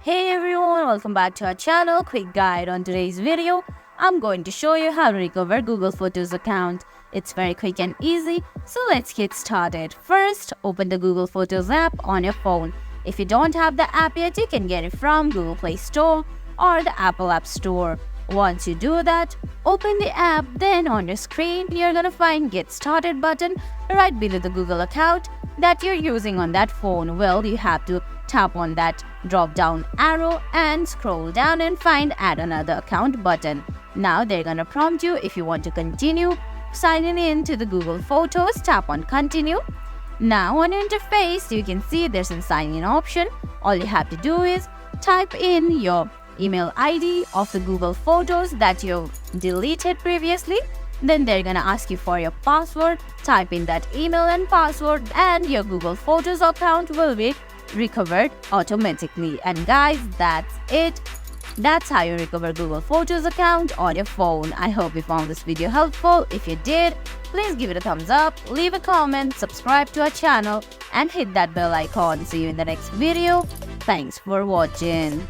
Hey everyone, welcome back to our channel. Quick guide on today's video. I'm going to show you how to recover Google Photos account. It's very quick and easy, so let's get started. First, open the Google Photos app on your phone. If you don't have the app yet, you can get it from Google Play Store or the Apple App Store. Once you do that, open the app, then on your screen, you're gonna find Get Started button right below the Google account that you're using on that phone. Well, you have to tap on that drop down arrow and scroll down and find Add Another Account button. Now they're gonna prompt you if you want to continue signing in to the Google Photos. Tap on Continue. Now on your interface, you can see there's a sign in option. All you have to do is type in your email ID of the Google Photos that you deleted previously. Then they're gonna ask you for your password. Type in that email and password and your Google Photos account will be recovered automatically. And guys, that's it. That's how you recover Google Photos account on your phone. I hope you found this video helpful. If you did, please give it a thumbs up, leave a comment, subscribe to our channel and hit that bell icon. See you in the next video. Thanks for watching.